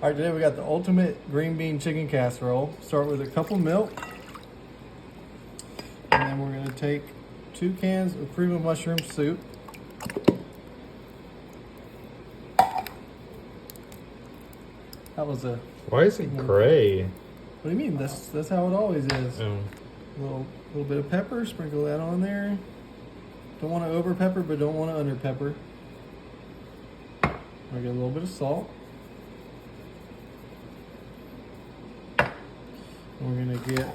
All right, today we got the ultimate green bean chicken casserole. Start with a cup of milk. And then we're gonna take 2 cans of cream of mushroom soup. That was a... Why is it gray? What do you mean? That's how it always is. Oh. A little bit of pepper, sprinkle that on there. Don't want to over pepper, but don't want to under pepper. We'll get a little bit of salt. We're gonna get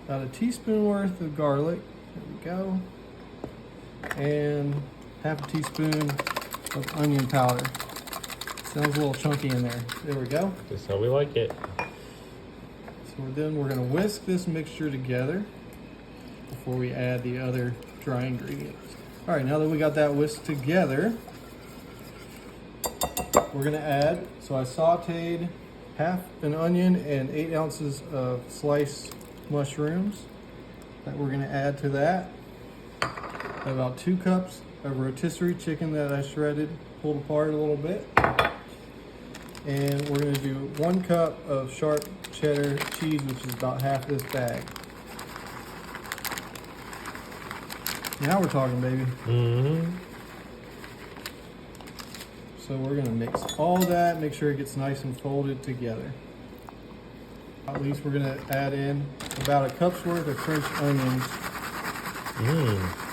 about a teaspoon worth of garlic. There we go. And half a teaspoon of onion powder. Sounds a little chunky in there. There we go. Just how we like it. So then we're gonna whisk this mixture together before we add the other dry ingredients. All right, now that we got that whisked together, we're gonna add, so I sauteed half an onion and 8 ounces of sliced mushrooms that we're gonna add to that. About 2 cups of rotisserie chicken that I shredded, pulled apart a little bit. And we're gonna do 1 cup of sharp cheddar cheese, which is about half this bag. Now we're talking, baby. Mm-hmm. So we're gonna mix all that, make sure it gets nice and folded together. At least we're gonna add in about a cup's worth of French onions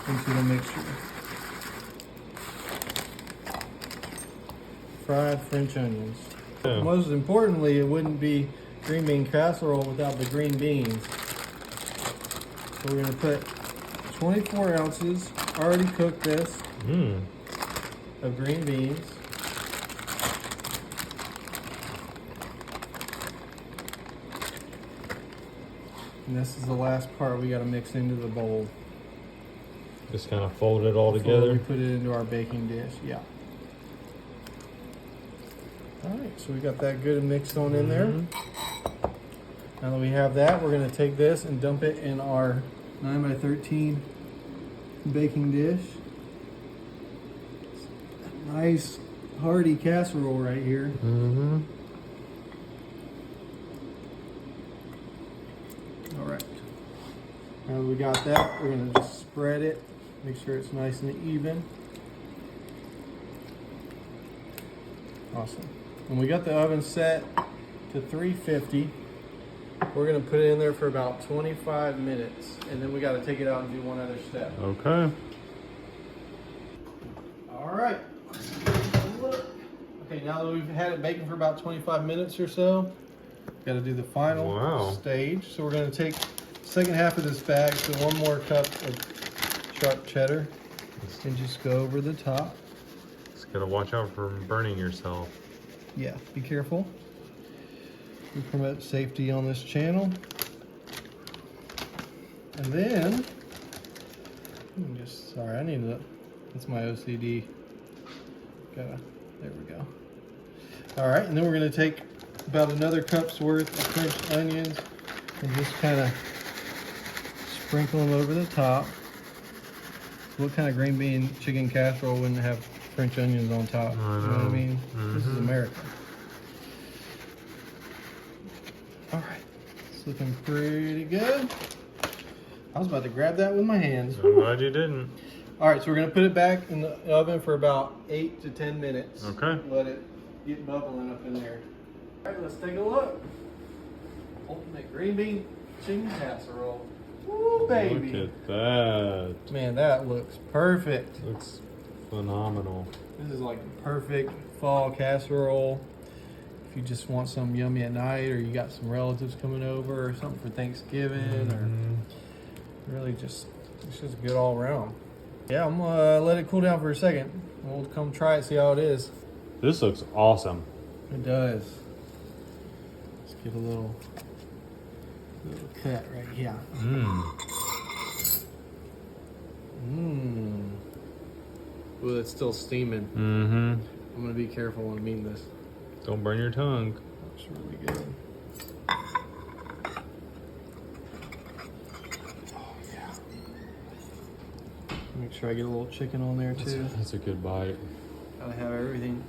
into the mixture. Fried French onions. Yeah. Most importantly, it wouldn't be green bean casserole without the green beans. So we're gonna put 24 ounces, already cooked this, of green beans. And this is the last part we gotta mix into the bowl. Just kind of fold it all Before together. we put it into our baking dish, yeah. All right, so we got that good and mixed on in there. Now that we have that, we're gonna take this and dump it in our 9x13 baking dish. Nice hearty casserole right here. All right. Now that we got that, we're gonna just spread it, make sure it's nice and even. Awesome. When we got the oven set to 350, we're gonna put it in there for about 25 minutes, and then we gotta take it out and do one other step. Okay. All right. Okay, now that we've had it baking for about 25 minutes or so, got to do the final stage. So we're going to take the second half of this bag, so 1 more cup of sharp cheddar, and just go over the top. Just gotta watch out for burning yourself. Yeah, be careful. We promote safety on this channel. And then, sorry, I need to, that's my OCD. There we go. All right, and then we're gonna take about another cup's worth of French onions and just kind of sprinkle them over the top. What kind of green bean chicken casserole wouldn't have French onions on top? You know what I mean? This is America. All right, it's looking pretty good. I was about to grab that with my hands. I'm glad you didn't. All right, so we're gonna put it back in the oven for about 8 to 10 minutes. Okay. Let it get bubbling up in there. All right, let's take a look. Ultimate green bean chicken casserole. Woo, baby. Look at that. Man, that looks perfect. Looks phenomenal. This is like the perfect fall casserole. If you just want something yummy at night, or you got some relatives coming over, or something for Thanksgiving, or really just, it's just good all around. Yeah, I'm gonna let it cool down for a second. We'll come try it, see how it is. This looks awesome. It does. Let's give a little cut right here. Ooh, it's still steaming. I'm gonna be careful when I'm eating this. Don't burn your tongue. Looks really good. Oh yeah. Make sure I get a little chicken on there too. That's a good bite. Gotta have everything.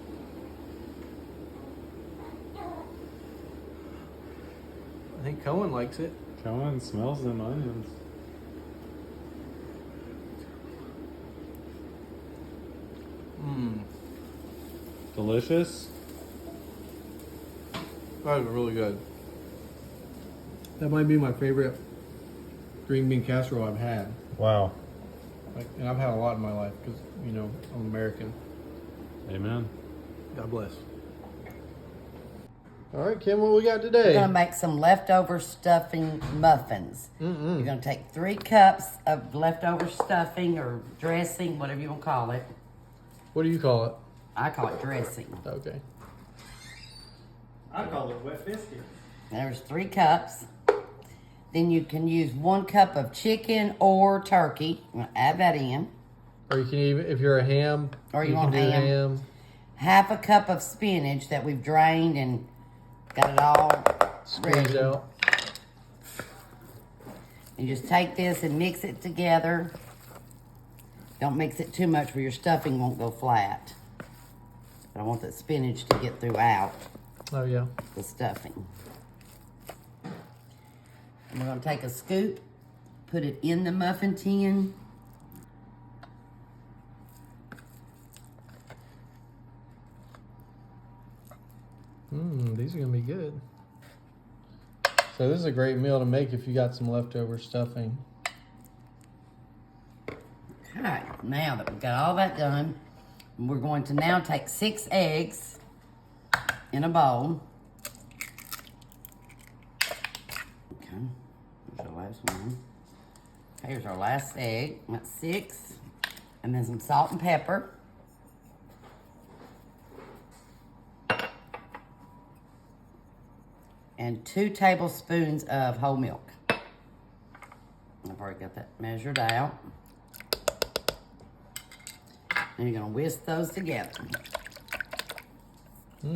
I think Cohen likes it. Cohen smells them onions. Mmm. Delicious. That was really good. That might be my favorite green bean casserole I've had. Wow. Like, and I've had a lot in my life because, you know, I'm American. Amen. God bless. All right, Kim, what we got today? We're gonna make some leftover stuffing muffins. You're gonna take 3 cups of leftover stuffing or dressing, whatever you want to call it. What do you call it? I call it dressing. Okay. I call it wet biscuit. There's 3 cups. Then you can use 1 cup of chicken or turkey. I'm gonna add that in. Or you can even, if you're a ham, Or you can want do ham. Half a cup of spinach that we've drained and got it all Squeeze ready. out. You just take this and mix it together. Don't mix it too much where your stuffing won't go flat. But I want the spinach to get throughout Oh, yeah. the stuffing. And we're gonna take a scoop, put it in the muffin tin. These are going to be good. So this is a great meal to make if you got some leftover stuffing. Okay, now that we've got all that done, we're going to now take 6 eggs in a bowl. Okay, here's our last one. Okay, here's our last egg. That's 6. And then some salt and pepper. And 2 tablespoons of whole milk. I've already got that measured out. And you're gonna whisk those together. All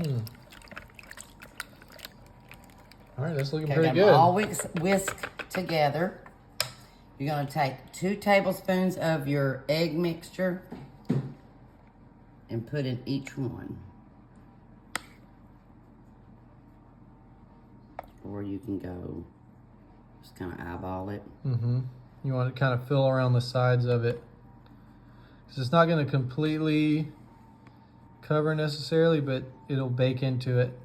right, that's looking Okay, pretty got good. them all whisked together. You're gonna take 2 tablespoons of your egg mixture and put in each one. Or you can go, just kind of eyeball it. You want to kind of fill around the sides of it. Because it's not going to completely cover necessarily, but it'll bake into it.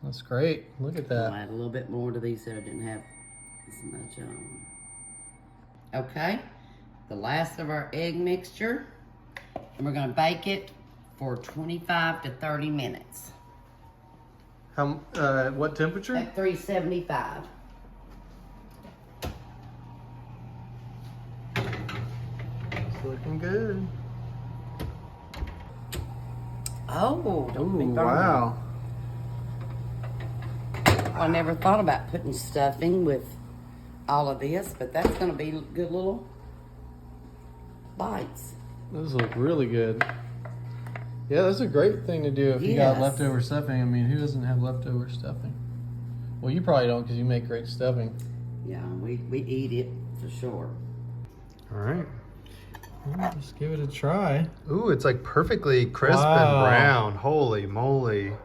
That's great. Look at I'll that. add a little bit more to these so I didn't have as much on. Okay, the last of our egg mixture. And we're gonna bake it for 25 to 30 minutes. How? What temperature? At 375. It's looking good. Oh, don't be Ooh, burning. wow. I never thought about putting stuffing with all of this, but that's gonna be good little bites. Those look really good. Yeah, that's a great thing to do if you got Yes. leftover stuffing. I mean, who doesn't have leftover stuffing? Well, you probably don't because you make great stuffing. Yeah, we eat it for sure. All right. Let's give it a try. Ooh, it's like perfectly crisp Wow. and brown. Holy moly. It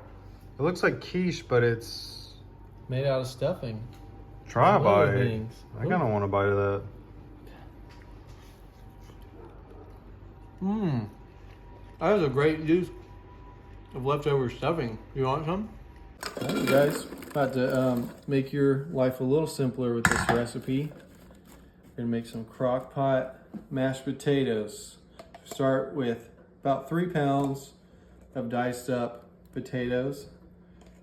looks like quiche, but it's... Made out of stuffing. Try a Little bite. things. I kind of want a bite of that. That was a great use of leftover stuffing. You want some? All right, guys. About to make your life a little simpler with this recipe. We're gonna make some Crockpot mashed potatoes. Start with about 3 pounds of diced up potatoes.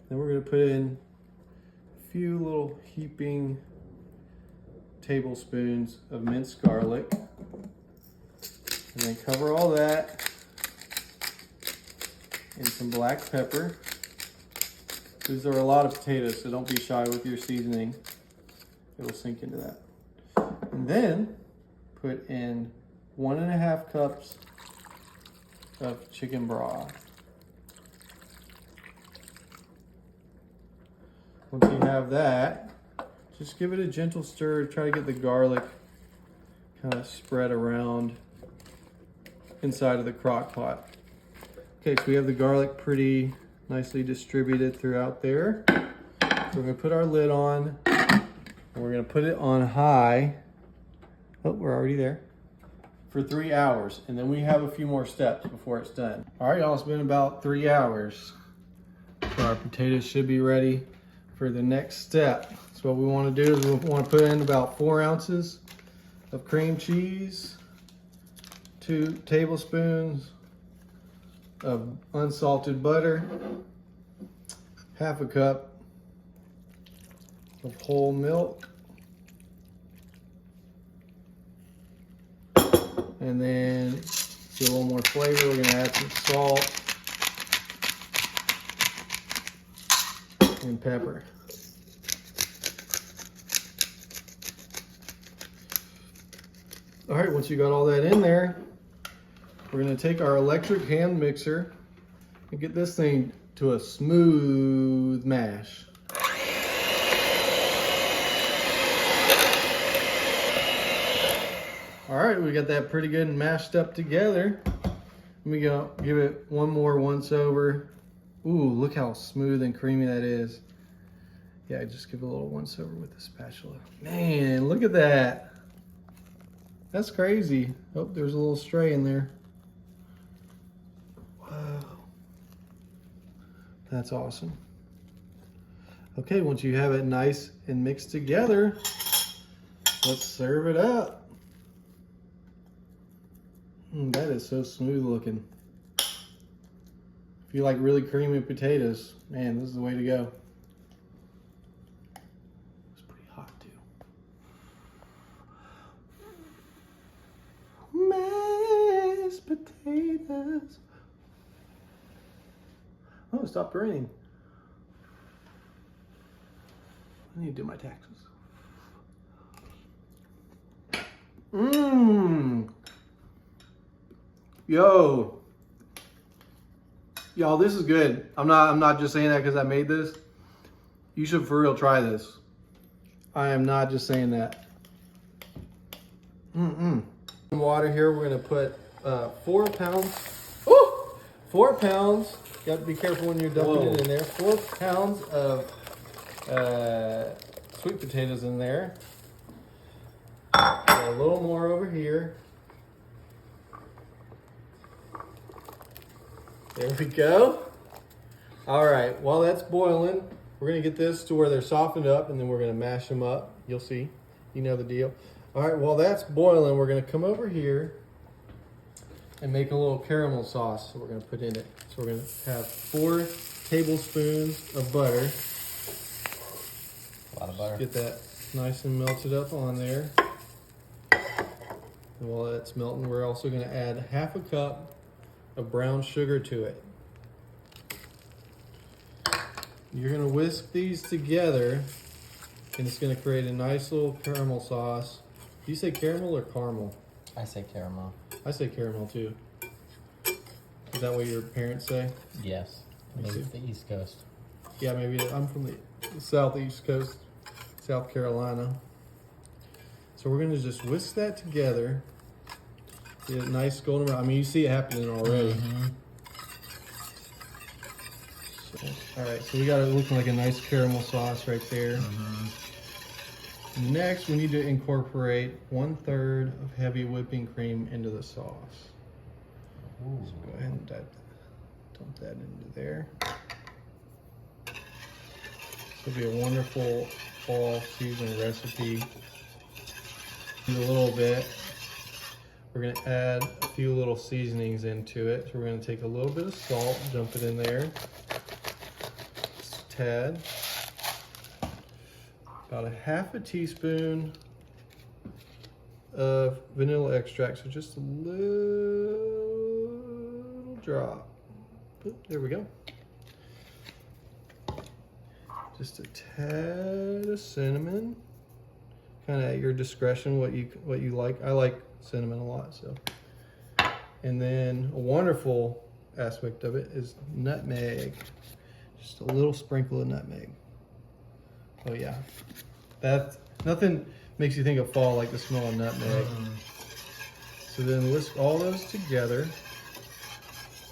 Then we're gonna put in a few little heaping tablespoons of minced garlic. And then cover all that in some black pepper. These are a lot of potatoes, so don't be shy with your seasoning. It will sink into that. And then put in 1.5 cups of chicken broth. Once you have that, just give it a gentle stir. Try to get the garlic kind of spread around inside of the crock pot. Okay, so we have the garlic pretty nicely distributed throughout there. So we're gonna put our lid on, and we're gonna put it on high. Oh, we're already there. For 3 hours, and then we have a few more steps before it's done. All right, y'all, it's been about 3 hours. So our potatoes should be ready for the next step. So what we want to do is we want to put in about 4 ounces of cream cheese, 2 tablespoons of unsalted butter, half a cup of whole milk, and then to get a little more flavor, we're gonna add some salt and pepper. All right, once you got all that in there, we're gonna take our electric hand mixer and get this thing to a smooth mash. All right, we got that pretty good and mashed up together. Let me go give it one more once over. Ooh, look how smooth and creamy that is. Yeah, just give it a little once over with the spatula. Man, look at that. That's crazy. Oh, there's a little stray in there. Wow. That's awesome. Okay, once you have it nice and mixed together, let's serve it up. That is so smooth looking. If you like really creamy potatoes, man, this is the way to go. It's pretty hot too. Mashed potatoes. Oh, it stopped raining. I need to do my taxes. Mmm. Yo. Y'all, this is good. I'm not just saying that because I made this. You should for real try this. I am not just saying that. Water here, we're gonna put 4 pounds. Ooh! 4 pounds. You have to be careful when you're dumping it in there. 4 pounds of sweet potatoes in there. Got a little more over here. There we go. All right, while that's boiling, we're gonna get this to where they're softened up, and then we're gonna mash them up. You'll see, you know the deal. All right, while that's boiling, we're gonna come over here and make a little caramel sauce that we're gonna put in it. So we're gonna have 4 tablespoons of butter. A lot of butter. Get that nice and melted up on there. And while that's melting, we're also gonna add half a cup of brown sugar to it. You're gonna whisk these together, and it's gonna create a nice little caramel sauce. Do you say caramel or caramel? I say caramel. I say caramel too. Is that what your parents say? Yes. I think it's the East Coast. Yeah, maybe. I'm from the southeast coast, South Carolina. So we're gonna just whisk that together. Get a nice golden brown. I mean, you see it happening already. So, all right, so we got it looking like a nice caramel sauce right there. Next, we need to incorporate 1/3 of heavy whipping cream into the sauce. Ooh. So go ahead and dump that into there. This will be a wonderful fall season recipe. In a little bit, we're gonna add a few little seasonings into it. So we're gonna take a little bit of salt, dump it in there. Just a tad. About a half a teaspoon of vanilla extract. So just a little drop. Oop, there we go. Just a tad of cinnamon. Kind of at your discretion, what you like. I like cinnamon a lot, so. And then a wonderful aspect of it is nutmeg. Just a little sprinkle of nutmeg. Oh yeah, nothing makes you think of fall like the smell of nutmeg. So then whisk all those together.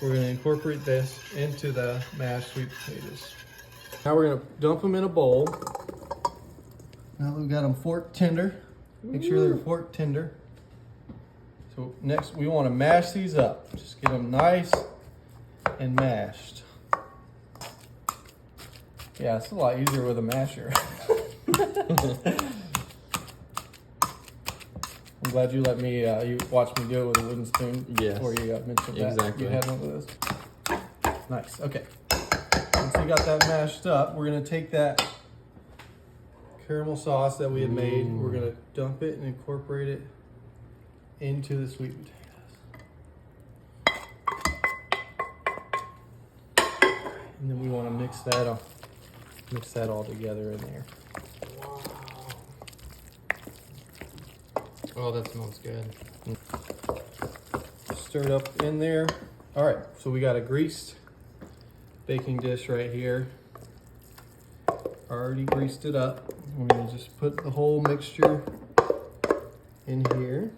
we're gonna incorporate this into the mashed sweet potatoes. Now we're gonna dump them in a bowl. Now that we've got them fork tender, make sure they're fork tender. So next we wanna mash these up. Just get them nice and mashed. Yeah, it's a lot easier with a masher. I'm glad you let me, you watched me do it with a wooden spoon. Yes. Before you mentioned that Exactly. you had one of those. Nice, okay. Once we got that mashed up, we're gonna take that caramel sauce that we had made, we're gonna dump it and incorporate it into the sweet potatoes. And then we wanna mix that all together in there. Oh, that smells good. Stir it up in there. All right, so we got a greased baking dish right here. Already greased it up. We're gonna just put the whole mixture in here.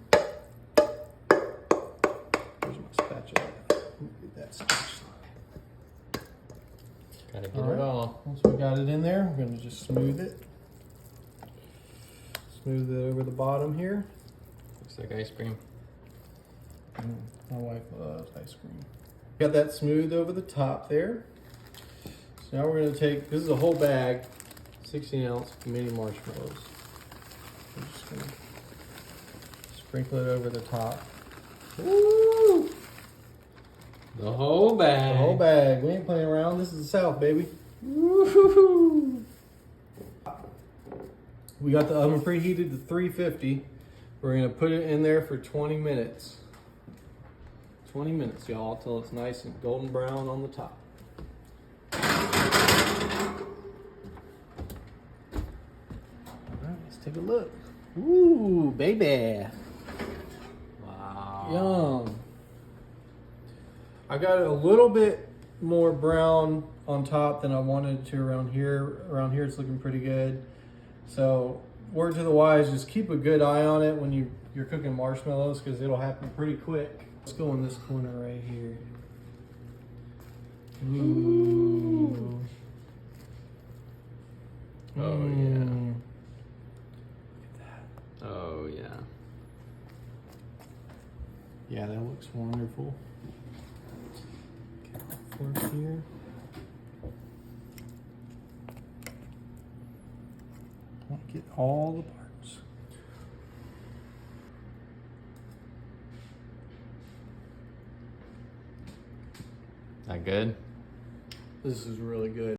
Where's my spatula? Get that spatula. Gotta get All it right. all. Once we got it in there, we're gonna just smooth it. Smooth it over the bottom here. Looks like ice cream. My wife loves ice cream. Got that smooth over the top there. So now we're gonna take, this is a whole bag, 16-ounce mini marshmallows. We're just gonna sprinkle it over the top. Woo! The whole bag. The whole bag. We ain't playing around. This is the South, baby. Woo-hoo-hoo. We got the oven preheated to 350. We're gonna put it in there for 20 minutes. 20 minutes, y'all, till it's nice and golden brown on the top. All right, let's take a look. Ooh, baby. Wow. Yum. I got it a little bit more brown on top than I wanted to around here. Around here it's looking pretty good. So word to the wise, just keep a good eye on it when you're cooking marshmallows because it'll happen pretty quick. Let's go in this corner right here. Ooh. Oh, yeah. Look at that. Oh, yeah. Yeah, that looks wonderful. Get my fork here. I want to get all the parts. That good? This is really good.